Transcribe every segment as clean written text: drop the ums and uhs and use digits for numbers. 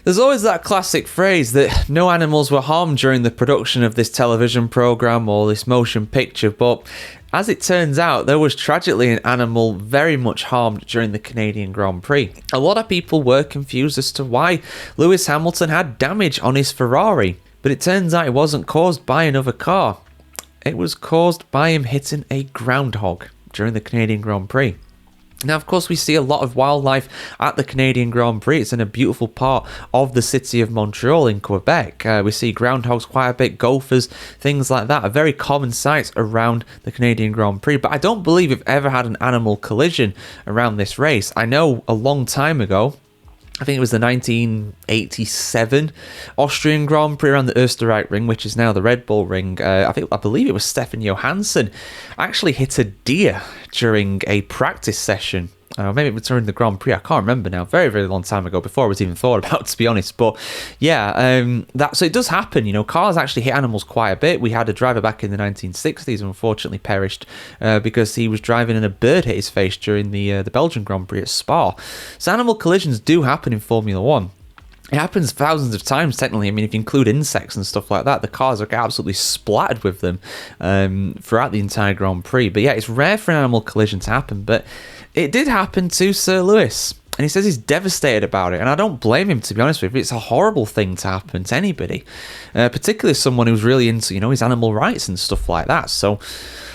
There's always that classic phrase that no animals were harmed during the production of this television programme or this motion picture, but as it turns out, there was tragically an animal very much harmed during the Canadian Grand Prix. A lot of people were confused as to why Lewis Hamilton had damage on his Ferrari, but it turns out it wasn't caused by another car. It was caused by him hitting a groundhog during the Canadian Grand Prix. Now, of course, we see a lot of wildlife at the Canadian Grand Prix. It's in a beautiful part of the city of Montreal in Quebec. We see groundhogs quite a bit, gophers, things like that. A very common sight around the Canadian Grand Prix. But I don't believe we've ever had an animal collision around this race. I know a long time ago, I think it was the 1987 Austrian Grand Prix around the Österreich Ring, which is now the Red Bull Ring. I believe it was Stefan Johansson actually hit a deer during a practice session. Maybe it was during the Grand Prix. I can't remember now. Very, very long time ago, before I was even thought about, to be honest. But yeah, so it does happen. You know, cars actually hit animals quite a bit. We had a driver back in the 1960s who unfortunately perished because he was driving and a bird hit his face during the Belgian Grand Prix at Spa. So animal collisions do happen in Formula One. It happens thousands of times, technically. I mean, if you include insects and stuff like that, the cars are absolutely splattered with them throughout the entire Grand Prix. But yeah, it's rare for an animal collision to happen, but it did happen to Sir Lewis. And he says he's devastated about it. And I don't blame him, to be honest with you. It's a horrible thing to happen to anybody, particularly someone who's really into, his animal rights and stuff like that. So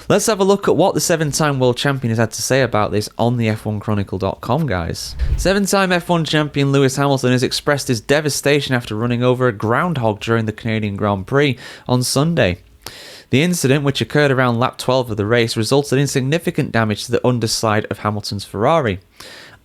let's have a look at what the 7-time world champion has had to say about this on the F1Chronicle.com, guys. 7-time F1 champion Lewis Hamilton has expressed his devastation after running over a groundhog during the Canadian Grand Prix on Sunday. The incident, which occurred around lap 12 of the race, resulted in significant damage to the underside of Hamilton's Ferrari.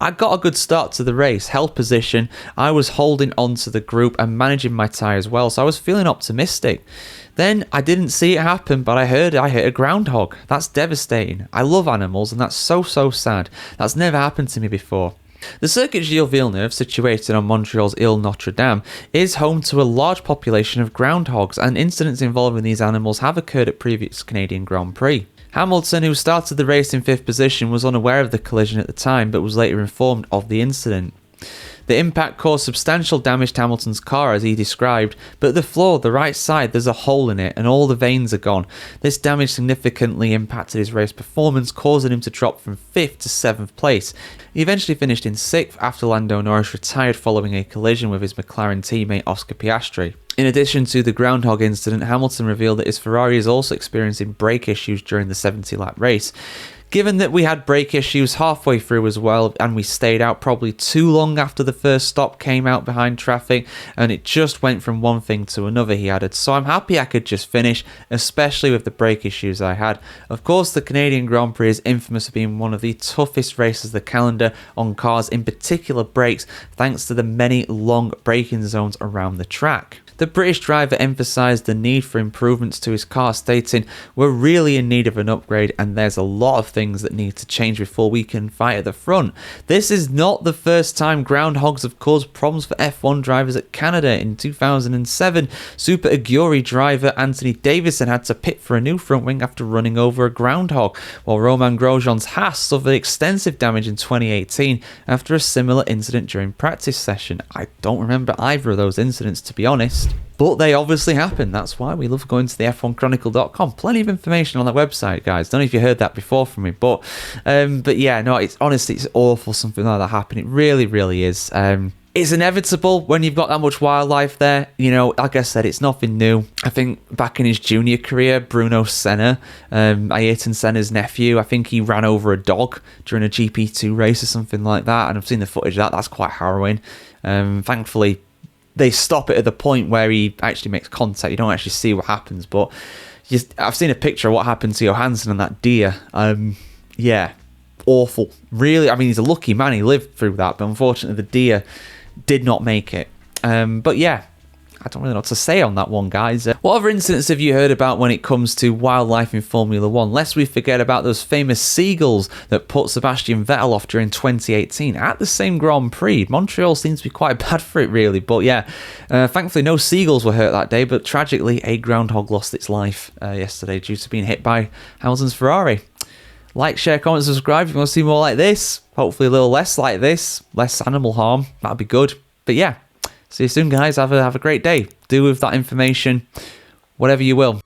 I got a good start to the race, held position, I was holding on to the group and managing my tyres well, so I was feeling optimistic. Then I didn't see it happen, but I heard I hit a groundhog. That's devastating. I love animals and that's so sad. That's never happened to me before. The Circuit Gilles Villeneuve, situated on Montreal's Ile Notre Dame, is home to a large population of groundhogs, and incidents involving these animals have occurred at previous Canadian Grand Prix. Hamilton, who started the race in 5th position, was unaware of the collision at the time, but was later informed of the incident. The impact caused substantial damage to Hamilton's car, as he described, but the floor, the right side, there's a hole in it and all the vanes are gone. This damage significantly impacted his race performance, causing him to drop from 5th to 7th place. He eventually finished in 6th after Lando Norris retired following a collision with his McLaren teammate Oscar Piastri. In addition to the groundhog incident, Hamilton revealed that his Ferrari is also experiencing brake issues during the 70-lap race. Given that we had brake issues halfway through as well, and we stayed out probably too long after the first stop came out behind traffic, and it just went from one thing to another, he added. So I'm happy I could just finish, especially with the brake issues I had. Of course, the Canadian Grand Prix is infamous for being one of the toughest races of the calendar on cars, in particular brakes, thanks to the many long braking zones around the track. The British driver emphasised the need for improvements to his car, stating, "We're really in need of an upgrade and there's a lot of things that need to change before we can fight at the front. This is not the first time groundhogs have caused problems for F1 drivers at Canada. In 2007, Super Aguri driver Anthony Davidson had to pit for a new front wing after running over a groundhog, while Romain Grosjean's Haas suffered extensive damage in 2018 after a similar incident during practice session." I don't remember either of those incidents, to be honest. But they obviously happen. That's why we love going to the F1Chronicle.com. Plenty of information on that website, guys. Don't know if you heard that before from me. But yeah, no, it's honestly, it's awful something like that happening. It really, really is. It's inevitable when you've got that much wildlife there. Like I said, it's nothing new. I think back in his junior career, Bruno Senna, Ayrton Senna's nephew, I think he ran over a dog during a GP2 race or something like that. And I've seen the footage of that. That's quite harrowing. Thankfully, they stop it at the point where he actually makes contact. You don't actually see what happens, but I've seen a picture of what happened to Johansson and that deer. Yeah, awful. Really, I mean, he's a lucky man. He lived through that, but unfortunately, the deer did not make it. But yeah, I don't really know what to say on that one, guys. What other incidents have you heard about when it comes to wildlife in Formula 1? Lest we forget about those famous seagulls that put Sebastian Vettel off during 2018 at the same Grand Prix. Montreal seems to be quite bad for it, really. But yeah, thankfully no seagulls were hurt that day, but tragically a groundhog lost its life yesterday due to being hit by Hamilton's Ferrari. Like, share, comment, subscribe if you want to see more like this. Hopefully a little less like this, less animal harm. That'd be good. But yeah, See you soon, guys. Have a great day. Do with that information whatever you will.